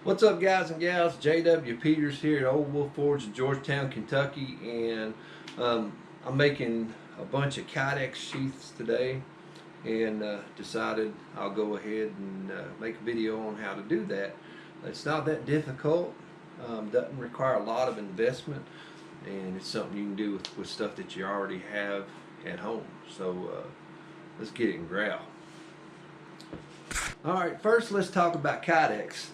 What's up, guys and gals? J.W. Peters here at Old Wolf Forge in Georgetown, Kentucky, and I'm making a bunch of Kydex sheaths today, and decided I'll go ahead and make a video on how to do that. It's not that difficult, doesn't require a lot of investment, and it's something you can do with stuff that you already have at home. So let's get it in growl. Alright, first let's talk about Kydex.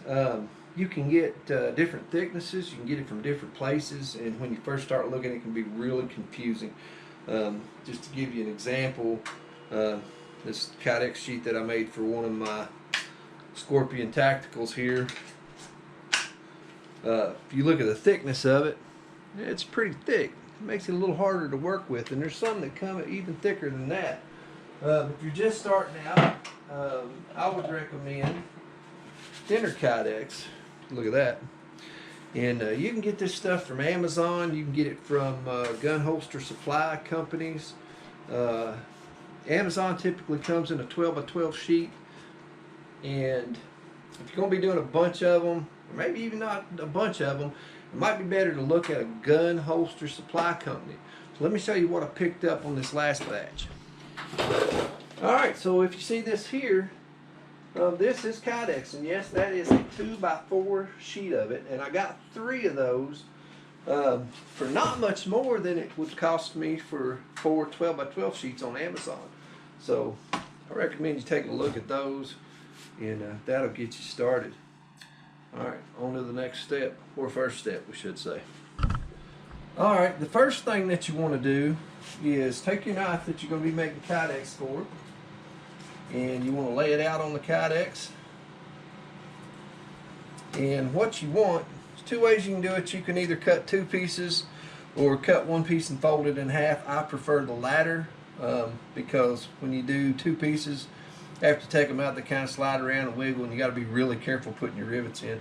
You can get different thicknesses, you can get it from different places, and when you first start looking it can be really confusing. Just to give you an example, this Kydex sheet that I made for one of my Scorpion Tacticals here, if you look at the thickness of it, it's pretty thick. It makes it a little harder to work with, and there's some that come even thicker than that. If you're just starting out, I would recommend thinner Kydex. Look at that. And you can get this stuff from Amazon. You can get it from gun holster supply companies. Amazon typically comes in a 12 by 12 sheet. And if you're going to be doing a bunch of them, or maybe even not a bunch of them, it might be better to look at a gun holster supply company. So let me show you what I picked up on this last batch. Alright, so if you see this here, this is Kydex, and yes, that is a 2 by 4 sheet of it, and I got 3 of those for not much more than it would cost me for 4 12 by 12 sheets on Amazon. So I recommend you take a look at those, and that'll get you started. Alright, on to the next step, or first step we should say. Alright, the first thing that you want to do is take your knife that you're going to be making Kydex for, and you want to lay it out on the Kydex. And what you want, there's 2 ways you can do it. You can either cut 2 pieces or cut 1 piece and fold it in half. I prefer the latter because when you do 2 pieces, you have to take them out, they kind of slide around and wiggle, and you got to be really careful putting your rivets in.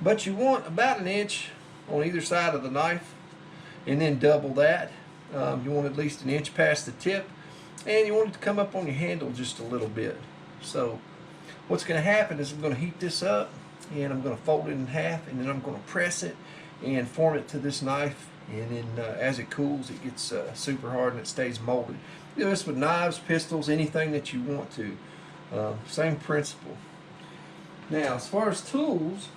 But you want about 1 inch on either side of the knife, and then double that. You want at least 1 inch past the tip, and you want it to come up on your handle just a little bit. So what's going to happen is I'm going to heat this up, and I'm going to fold it in half, and then I'm going to press it and form it to this knife, and then as it cools it gets super hard and it stays molded. You do this with knives, pistols, anything that you want to. Same principle. Now as far as tools,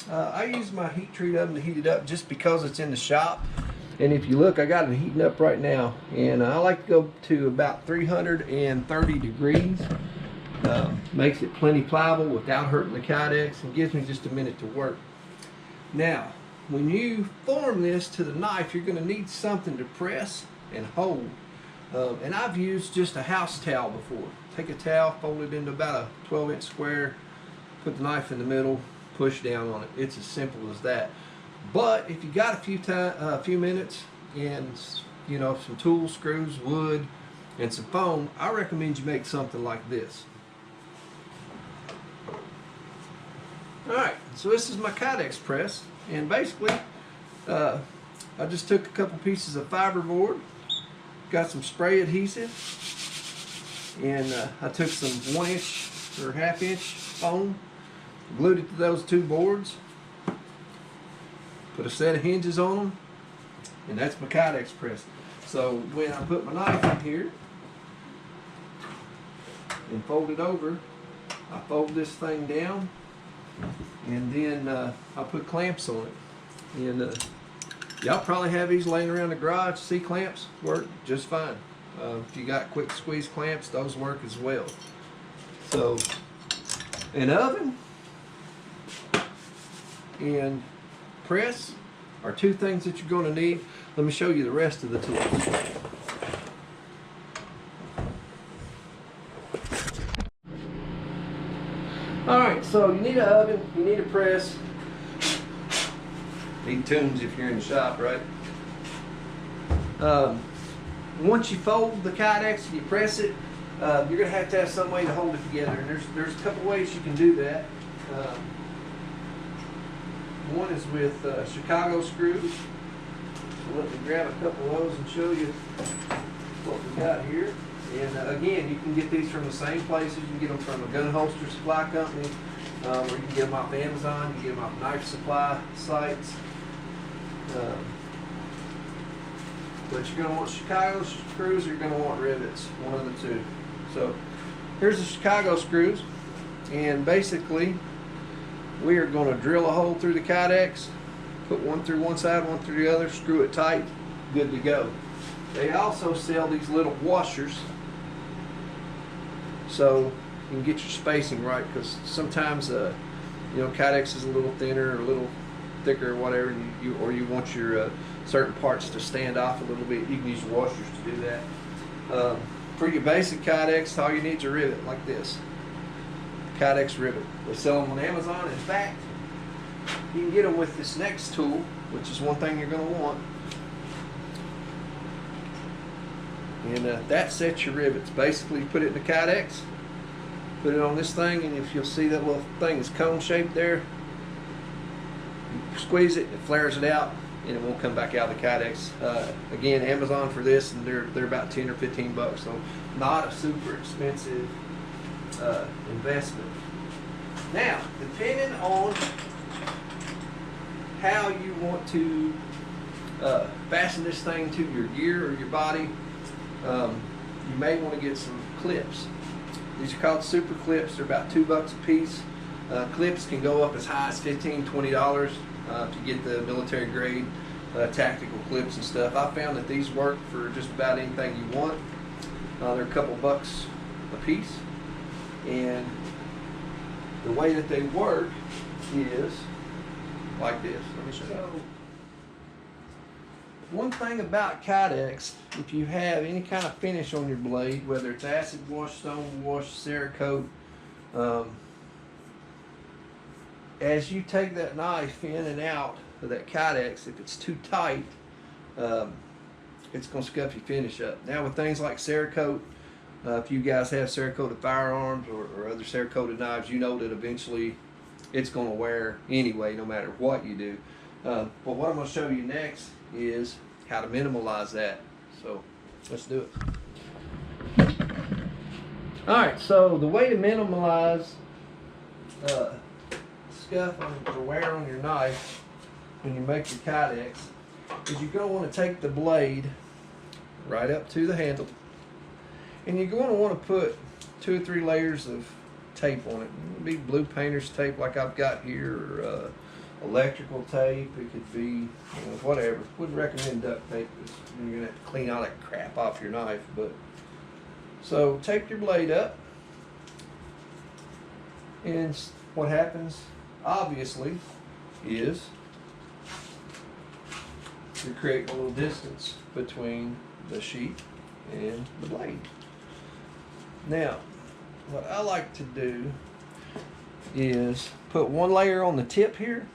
I use my heat treat oven to heat it up just because it's in the shop. And if you look, I got it heating up right now, and I like to go to about 330 degrees. Makes it plenty pliable without hurting the Kydex, and gives me just a minute to work. Now, when you form this to the knife, you're going to need something to press and hold. And I've used just a house towel before. Take a towel, fold it into about a 12-inch square, put the knife in the middle, push down on it. It's as simple as that. But if you got a few minutes and some tools, screws, wood, and some foam, I recommend you make something like this. Alright, so this is my Kydex press, and basically I just took a couple pieces of fiberboard, got some spray adhesive, and I took some 1 inch or ½ inch foam, glued it to those 2 boards, put a set of hinges on them, and that's my Kydex press. So when I put my knife in here and fold it over, I fold this thing down, and then I put clamps on it. And y'all probably have these laying around the garage. C-clamps work just fine. If you got quick squeeze clamps, those work as well. So an oven and press are 2 things that you're going to need. Let me show you the rest of the tools. Alright, so you need an oven, you need a press, need tunes if you're in the shop, right? Once you fold the Kydex and you press it, you're going to have some way to hold it together, and there's a couple ways you can do that. One is with Chicago screws. So let me grab a couple of those and show you what we got here. And again, you can get these from the same places. You can get them from a gun holster supply company. or you can get them off Amazon, you can get them off knife supply sites. But you're going to want Chicago screws or you're going to want rivets, one of the two. So here's the Chicago screws, and basically we are going to drill a hole through the Kydex, put one through one side, one through the other, screw it tight, good to go. They also sell these little washers so you can get your spacing right, because sometimes you know, Kydex is a little thinner or a little thicker or whatever, and you want your certain parts to stand off a little bit. You can use washers to do that. For your basic Kydex, all you need is a rivet like this. Kydex rivet. They sell them on Amazon. In fact, you can get them with this next tool, which is one thing you're going to want. And that sets your rivets. Basically, you put it in the Kydex, put it on this thing, and if you'll see that little thing is cone shaped there, you squeeze it, it flares it out, and it won't come back out of the Kydex. Again, Amazon for this, and they're about 10 or 15 bucks, so not a super expensive investment. Now, depending on how you want to fasten this thing to your gear or your body, you may want to get some clips. These are called super clips. They're about $2 a piece. Clips can go up as high as $15, $20 to get the military grade tactical clips and stuff. I found that these work for just about anything you want. They're a couple bucks a piece, and the way that they work is like this. Let me show you. One thing about Kydex, if you have any kind of finish on your blade, whether it's acid wash, stone wash, Cerakote, as you take that knife in and out of that Kydex, if it's too tight, it's going to scuff your finish up. Now with things like Cerakote, if you guys have Cerakoted firearms or other Cerakoted knives, you know that eventually it's going to wear anyway, no matter what you do. But what I'm going to show you next is how to minimize that. So let's do it. Alright, so the way to minimize scuff or wear on your knife when you make your Kydex is you're going to want to take the blade right up to the handle, and you're going to want to put 2 or 3 layers of tape on it. It could be blue painter's tape like I've got here, or electrical tape. It could be, you know, whatever. Wouldn't recommend duct tape because you're going to have to clean all that crap off your knife. But so tape your blade up, and what happens obviously is you create a little distance between the sheath and the blade. Now, what I like to do is put 1 layer on the tip here,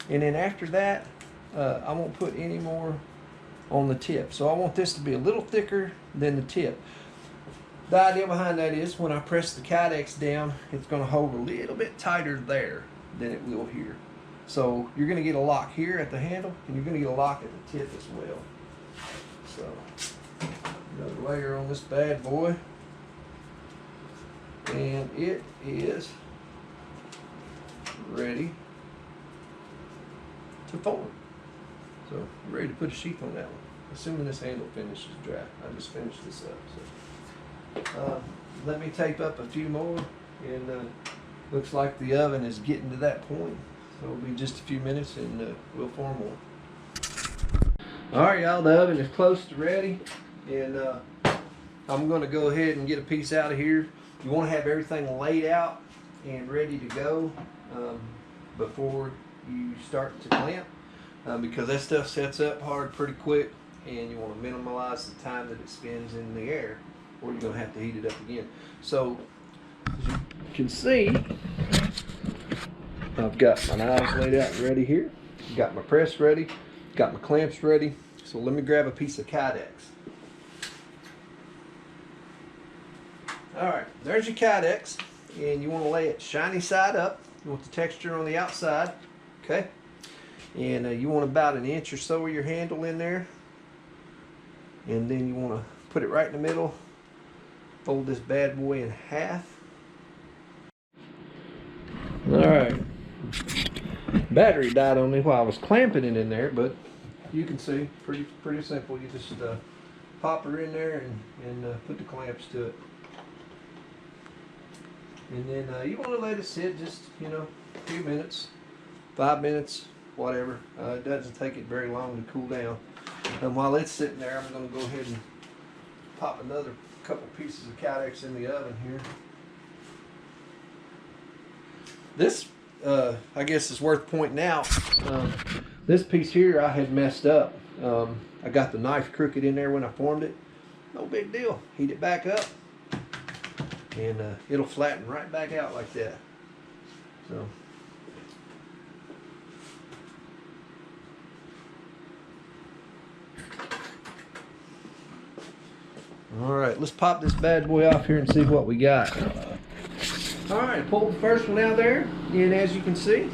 and then after that I won't put any more on the tip. So I want this to be a little thicker than the tip. The idea behind that is when I press the Kydex down, it's going to hold a little bit tighter there than it will here. So you're going to get a lock here at the handle, and you're going to get a lock at the tip as well. So another layer on this bad boy, and it is ready to form. So I'm ready to put a sheath on that one, assuming this handle finish is dry. I just finished this up. So let me tape up a few more, and looks like the oven is getting to that point. So it'll be just a few minutes, and we'll form one. Alright y'all, the oven is close to ready, and I'm going to go ahead and get a piece out of here. You want to have everything laid out and ready to go before you start to clamp, because that stuff sets up hard pretty quick, and you want to minimize the time that it spends in the air, or you're going to have to heat it up again. So as you can see, I've got my knives laid out and ready here. Got my press ready. Got my clamps ready. So let me grab a piece of Kydex. Alright, there's your Kydex. And you want to lay it shiny side up. You want the texture on the outside. Okay. And you want about 1 inch or so of your handle in there. And then you want to put it right in the middle. Fold this bad boy in half. Alright. Battery died on me while I was clamping it in there, but you can see, pretty simple. You just pop her in there and put the clamps to it. And then you want to let it sit just, a few minutes, 5 minutes, whatever. It doesn't take it very long to cool down. And while it's sitting there, I'm going to go ahead and pop another couple pieces of Kydex in the oven here. This, I guess, is worth pointing out. This piece here I had messed up. I got the knife crooked in there when I formed it. No big deal. Heat it back up, and it'll flatten right back out like that. So. Alright, let's pop this bad boy off here and see what we got. Alright, pulled the first one out there, and as you can see,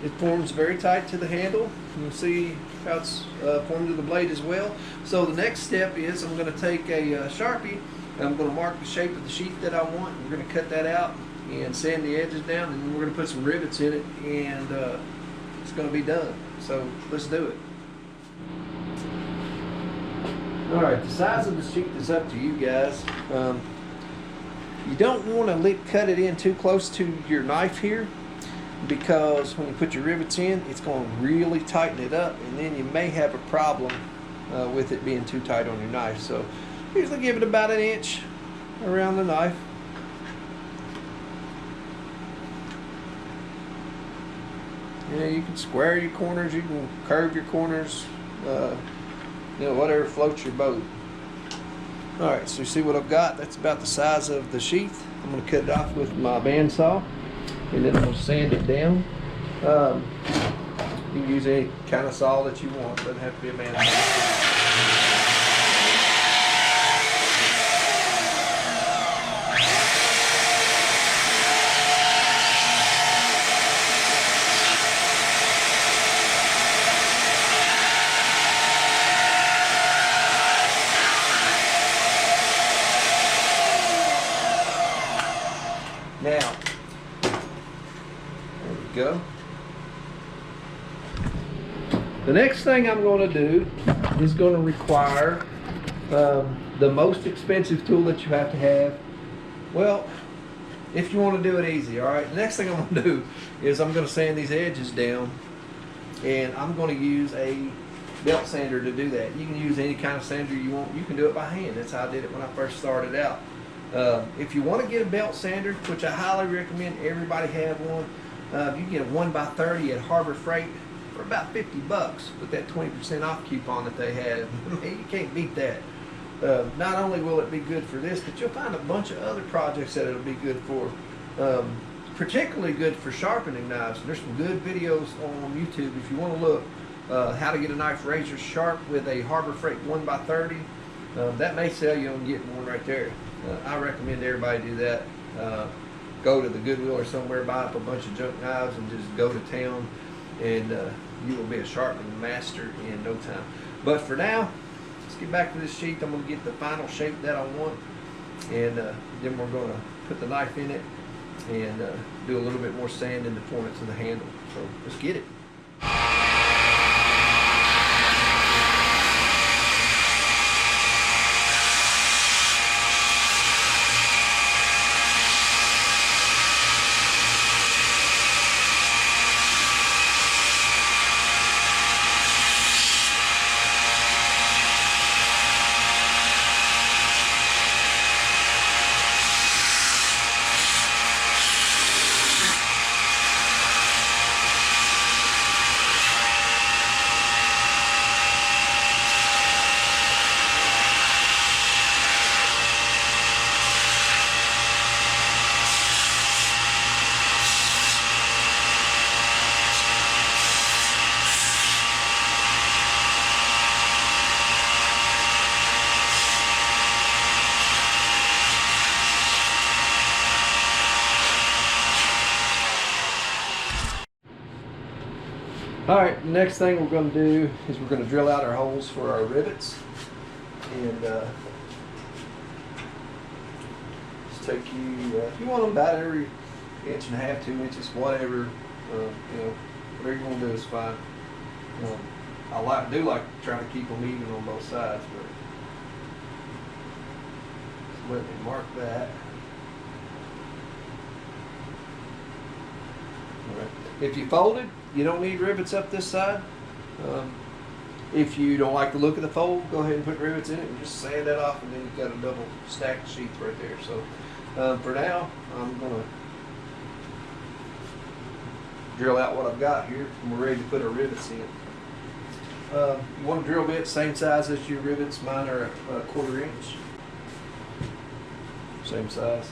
it forms very tight to the handle. You can see how it's formed to the blade as well. So the next step is I'm going to take a Sharpie, and I'm going to mark the shape of the sheath that I want. We're going to cut that out and sand the edges down, and then we're going to put some rivets in it, and it's going to be done. So let's do it. Alright, the size of the sheath is up to you guys. You don't want to cut it in too close to your knife here, because when you put your rivets in, it's going to really tighten it up, and then you may have a problem with it being too tight on your knife. So usually give it about 1 inch around the knife. Yeah, you can square your corners, you can curve your corners, whatever floats your boat. Alright, so you see what I've got? That's about the size of the sheath. I'm going to cut it off with my bandsaw, and then I'm going to sand it down. You can use any kind of saw that you want. It doesn't have to be a bandsaw. Now, there we go. The next thing I'm going to do is going to require the most expensive tool that you have to have. Well, if you want to do it easy, all right. The next thing I'm going to do is I'm going to sand these edges down, and I'm going to use a belt sander to do that. You can use any kind of sander you want. You can do it by hand. That's how I did it when I first started out. If you want to get a belt sander, which I highly recommend everybody have one, you can get a 1x30 at Harbor Freight for about $50 with that 20% off coupon that they have. You can't beat that. Not only will it be good for this, but you'll find a bunch of other projects that it'll be good for. Particularly good for sharpening knives. There's some good videos on YouTube if you want to look how to get a knife razor sharp with a Harbor Freight 1x30. That may sell you on getting one right there. I recommend everybody do that. Go to the Goodwill or somewhere, buy up a bunch of junk knives, and just go to town, and you will be a sharpening master in no time. But for now, let's get back to this sheath. I'm going to get the final shape that I want, and then we're going to put the knife in it and do a little bit more sanding to form it to the handle. So let's get it. Alright, the next thing we're going to do is we're going to drill out our holes for our rivets. And just take you, you want them about every 1.5 inches, 2 inches, whatever. You know, whatever you want to do is fine. I do like to try to keep them even on both sides, but so let me mark that. All right. If you fold it, you don't need rivets up this side. If you don't like the look of the fold, go ahead and put rivets in it and just sand that off, and then you've got a double stacked sheath right there. So for now, I'm going to drill out what I've got here, and we're ready to put our rivets in. You want a drill bit same size as your rivets. Mine are a 1/4 inch. Same size.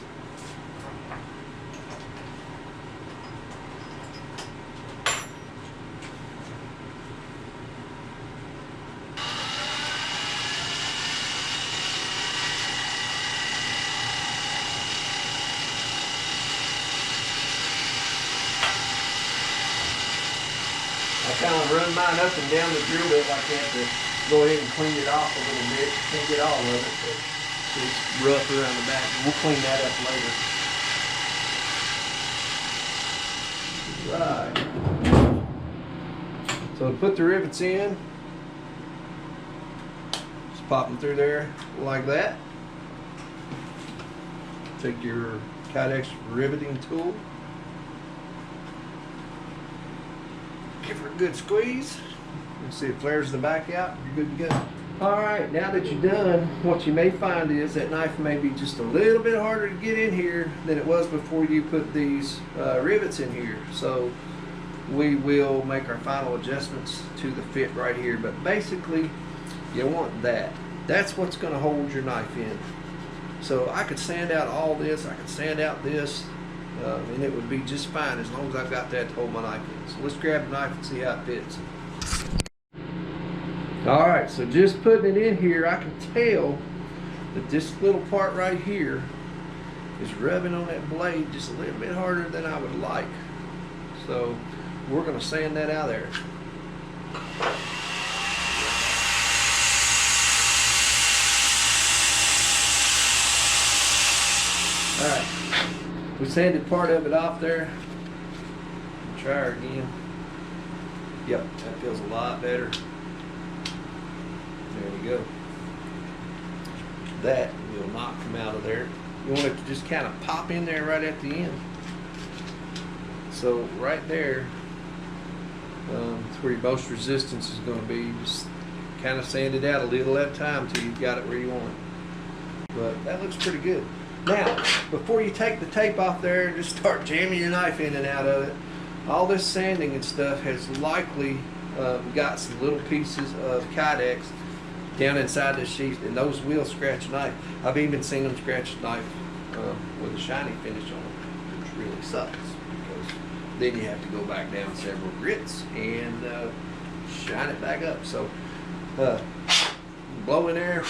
I kind of run mine up and down the drill bit like that to go ahead and clean it off a little bit. Can't get all of it, but it's rough around the back. We'll clean that up later. Right. So to put the rivets in, just pop them through there like that. Take your Kydex riveting tool. Give her a good squeeze. You see it flares the back out. You're good to go. Alright, now that you're done, what you may find is that knife may be just a little bit harder to get in here than it was before you put these rivets in here. So we will make our final adjustments to the fit right here. But basically, you want that. That's what's going to hold your knife in. So I could sand out all this. I could sand out this. And it would be just fine as long as I've got that to hold my knife in. So let's grab the knife and see how it fits. Alright, so just putting it in here, I can tell that this little part right here is rubbing on that blade just a little bit harder than I would like. So we're going to sand that out of there. Alright. We sanded part of it off there. Try her again. Yep, that feels a lot better. There we go. That will not come out of there. You want it to just kind of pop in there right at the end. So right there, it's where your most resistance is going to be. Just kind of sand it out a little at a time until you've got it where you want it. But that looks pretty good. Now, before you take the tape off there and just start jamming your knife in and out of it, all this sanding and stuff has likely got some little pieces of Kydex down inside this sheath, and those will scratch a knife. I've even seen them scratch a knife with a shiny finish on it, which really sucks, because then you have to go back down several grits and shine it back up. So blow in there.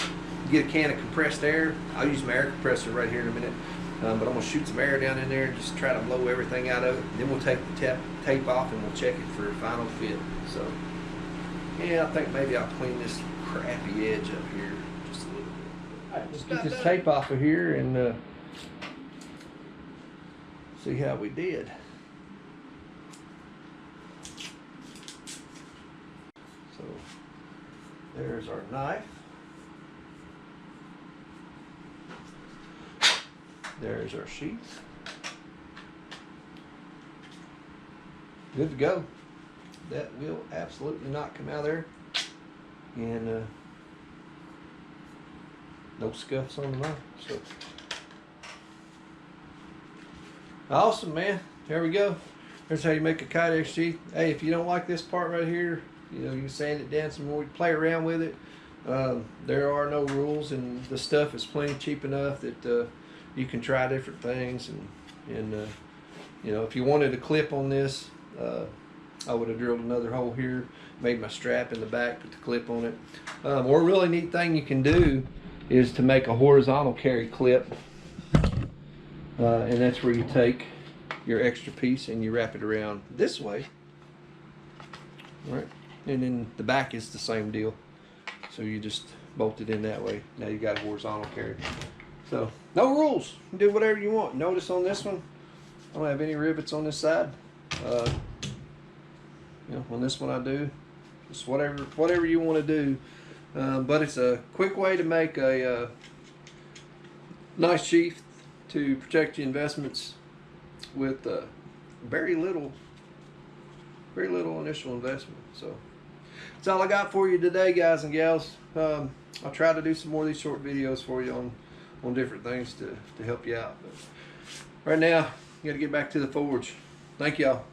Get a can of compressed air. I'll use my air compressor right here in a minute, but I'm going to shoot some air down in there and just try to blow everything out of it. Then we'll take the tape off and we'll check it for a final fit. So yeah, I think maybe I'll clean this crappy edge up here just a little bit. All right, let's get this tape off of here and see how we did. So there's our knife. There's our sheath. Good to go. That will absolutely not come out of there. And no scuffs on the knife. So awesome, man. There we go. There's how you make a Kydex sheath. Hey, if you don't like this part right here, you know, you can sand it down some more, play around with it. There are no rules, and the stuff is plenty cheap enough that you can try different things, and you know, if you wanted a clip on this, I would have drilled another hole here, made my strap in the back, put the clip on it. Or a really neat thing you can do is to make a horizontal carry clip, and that's where you take your extra piece and you wrap it around this way, right? And then the back is the same deal, so you just bolt it in that way. Now you got a horizontal carry. So no rules, you can do whatever you want. Notice on this one, I don't have any rivets on this side. You know, on this one I do. Just whatever you want to do. But it's a quick way to make a nice sheath to protect your investments with very little initial investment. So that's all I got for you today, guys and gals. I'll try to do some more of these short videos for you on different things to help you out. But right now, you got to get back to the forge. Thank y'all.